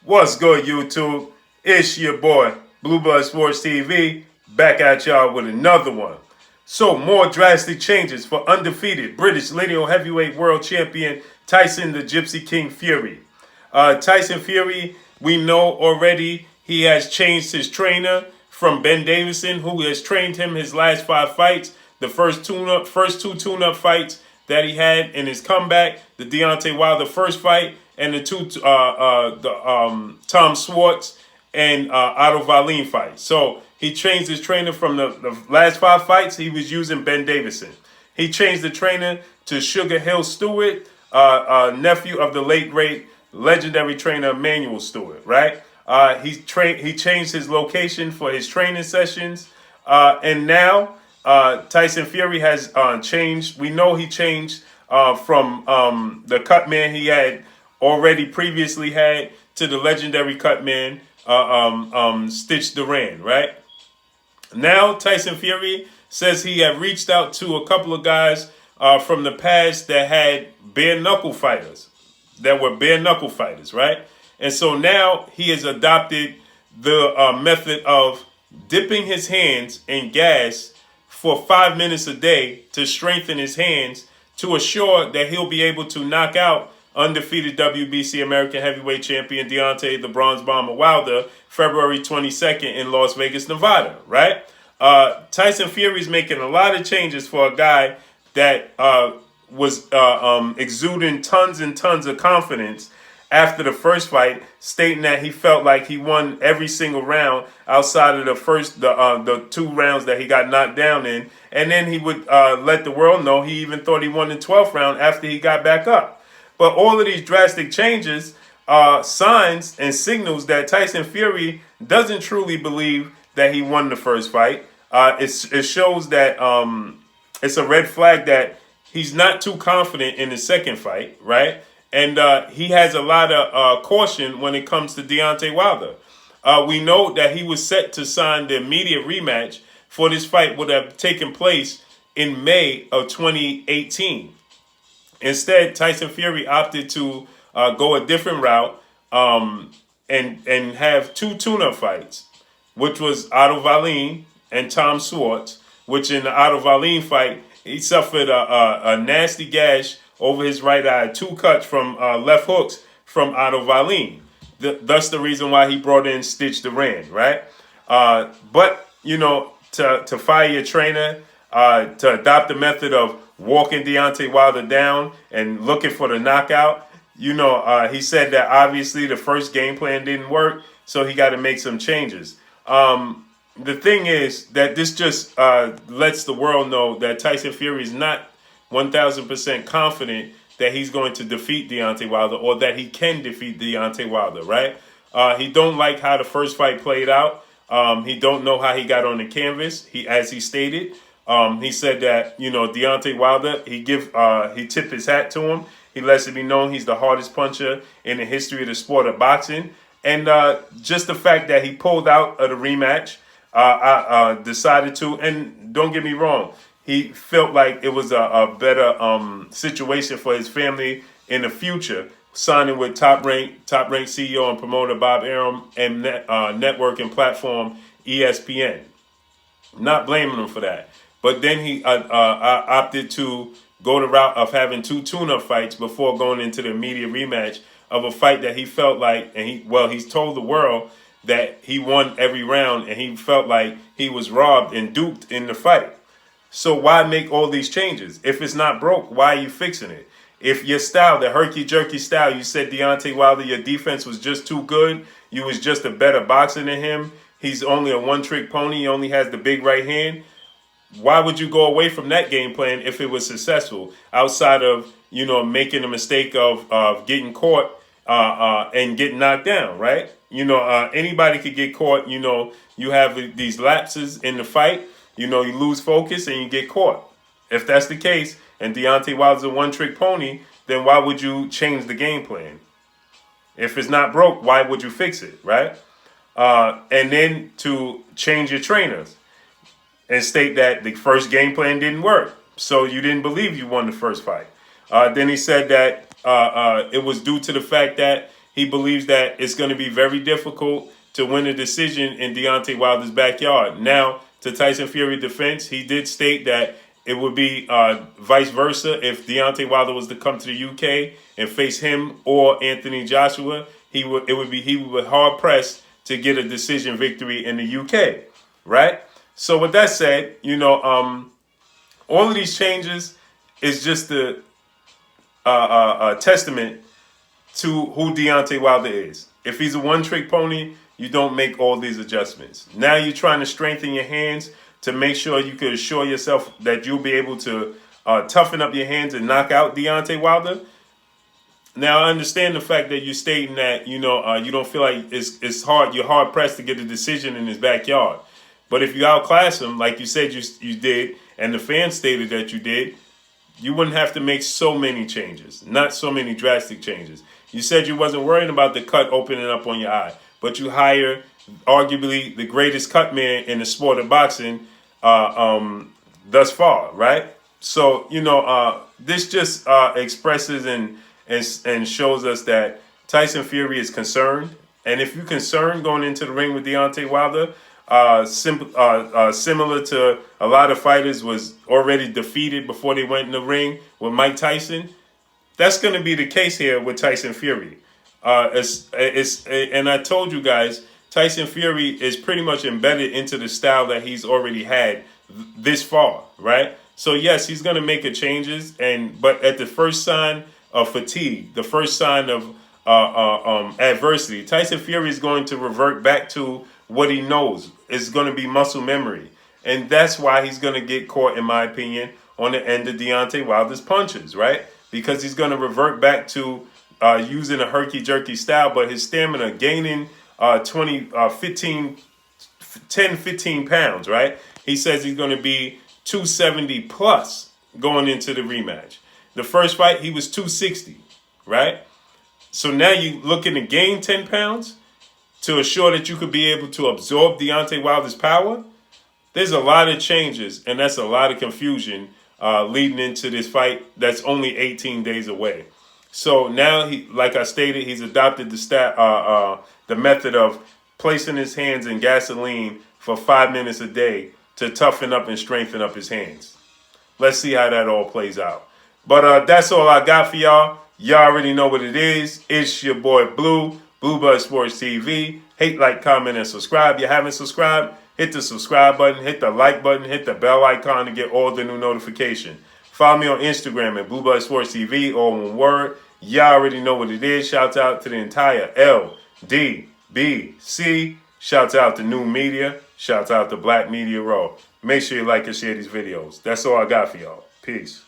What's good, YouTube? It's your boy, Blue Blood Sports TV, back at y'all with another one. So, more drastic changes for undefeated British lineal heavyweight world champion Tyson the Gypsy King Fury. Tyson Fury, we know already he has changed his trainer from Ben Davison, who has trained him his last 5 fights. The first two tune-up fights that he had in his comeback, the Deontay Wilder first fight, and the Tom Schwartz and Otto Wallin fight. So he changed his trainer from the last 5 fights. He was using Ben Davison. He changed the trainer to Sugar Hill Stewart, nephew of the late great legendary trainer Emanuel Stewart. Right? He changed his location for his training sessions, and now Tyson Fury has changed. We know he changed from the Cutman he had already previously had to the legendary Cutman Stitch Duran, right? Now Tyson Fury says he had reached out to a couple of guys from the past that had bare knuckle fighters, right? And so now he has adopted the method of dipping his hands in gas for 5 minutes a day to strengthen his hands to assure that he'll be able to knock out undefeated WBC American Heavyweight Champion Deontay the Bronze Bomber Wilder February 22nd in Las Vegas, Nevada, right? Tyson Fury's making a lot of changes for a guy that was exuding tons and tons of confidence after the first fight, stating that he felt like he won every single round outside of the 2 rounds that he got knocked down in. And then he would let the world know he even thought he won the 12th round after he got back up. But all of these drastic changes are signs and signals that Tyson Fury doesn't truly believe that he won the first fight. It shows that it's a red flag that he's not too confident in the second fight, right? And he has a lot of caution when it comes to Deontay Wilder. We know that he was set to sign the immediate rematch for this fight would have taken place in May of 2018. Instead, Tyson Fury opted to go a different route and have 2 tune-up fights, which was Otto Wallin and Tom Schwartz, which in the Otto Wallin fight, he suffered a nasty gash over his right eye, 2 cuts from left hooks from Otto Wallin. Thus the reason why he brought in Stitch Duran, right? But, you know, to fire your trainer, to adopt the method of walking Deontay Wilder down and looking for the knockout, you know, he said that obviously the first game plan didn't work, so he got to make some changes. The thing is that this just lets the world know that Tyson Fury is not 1,000% confident that he's going to defeat Deontay Wilder or that he can defeat Deontay Wilder, right? He don't like how the first fight played out. He don't know how he got on the canvas. As he stated, he said that, you know, Deontay Wilder, he tipped his hat to him. He lets it be known he's the hardest puncher in the history of the sport of boxing. And just the fact that he pulled out of the rematch, decided to, and don't get me wrong, he felt like it was a better situation for his family in the future, signing with top-ranked CEO and promoter Bob Arum and network and platform ESPN. Not blaming him for that. But then he opted to go the route of having 2 tune-up fights before going into the immediate rematch of a fight that he felt like, and he's told the world that he won every round, and he felt like he was robbed and duped in the fight. So why make all these changes? If it's not broke, why are you fixing it? If your style, the herky-jerky style, you said Deontay Wilder, your defense was just too good, you was just a better boxer than him, he's only a one-trick pony, he only has the big right hand, why would you go away from that game plan if it was successful? Outside of, you know, making the mistake of getting caught and getting knocked down, right? You know, anybody could get caught. You know, you have these lapses in the fight. You know, you lose focus and you get caught. If that's the case, and Deontay Wilder's a one-trick pony, then why would you change the game plan? If it's not broke, why would you fix it, right? And then to change your trainers and state that the first game plan didn't work, so you didn't believe you won the first fight. Then he said that it was due to the fact that he believes that it's going to be very difficult to win a decision in Deontay Wilder's backyard. Now, to Tyson Fury's defense, he did state that it would be vice versa. If Deontay Wilder was to come to the UK and face him or Anthony Joshua, he would be hard pressed to get a decision victory in the UK, right? So with that said, all of these changes is just a testament to who Deontay Wilder is. If he's a one-trick pony, you don't make all these adjustments. Now you're trying to strengthen your hands to make sure you can assure yourself that you'll be able to toughen up your hands and knock out Deontay Wilder. Now I understand the fact that you're stating that you don't feel like it's hard. You're hard pressed to get a decision in his backyard. But if you outclass him, like you said you did, and the fans stated that you did, you wouldn't have to make so many changes, not so many drastic changes. You said you wasn't worrying about the cut opening up on your eye, but you hire arguably the greatest cut man in the sport of boxing thus far, right? So, this just expresses and shows us that Tyson Fury is concerned. And if you're concerned going into the ring with Deontay Wilder, similar to a lot of fighters was already defeated before they went in the ring with Mike Tyson, that's going to be the case here with Tyson Fury. And I told you guys, Tyson Fury is pretty much embedded into the style that he's already had this far, right? So yes, he's going to make changes, but at the first sign of fatigue, the first sign of adversity, Tyson Fury is going to revert back to what he knows. It's going to be muscle memory, and that's why he's going to get caught, in my opinion, on the end of Deontay Wilder's punches, right? Because he's going to revert back to using a herky-jerky style, but his stamina gaining 10, 15 pounds, right? He says he's going to be 270 plus going into the rematch. The first fight, he was 260, right? So now you're looking to gain 10 pounds to assure that you could be able to absorb Deontay Wilder's power. There's a lot of changes, and that's a lot of confusion leading into this fight that's only 18 days away. So now, like I stated, he's adopted the method of placing his hands in gasoline for 5 minutes a day to toughen up and strengthen up his hands. Let's see how that all plays out. But that's all I got for y'all. Y'all already know what it is. It's your boy Blue Blood Sports TV. Hate, like, comment, and subscribe. You haven't subscribed? Hit the subscribe button, hit the like button, hit the bell icon to get all the new notifications. Follow me on Instagram at Blood Sports TV, all one word. Y'all already know what it is. Shouts out to the entire LDBC. Shouts out to New Media. Shouts out to Black Media Row. Make sure you like and share these videos. That's all I got for y'all. Peace.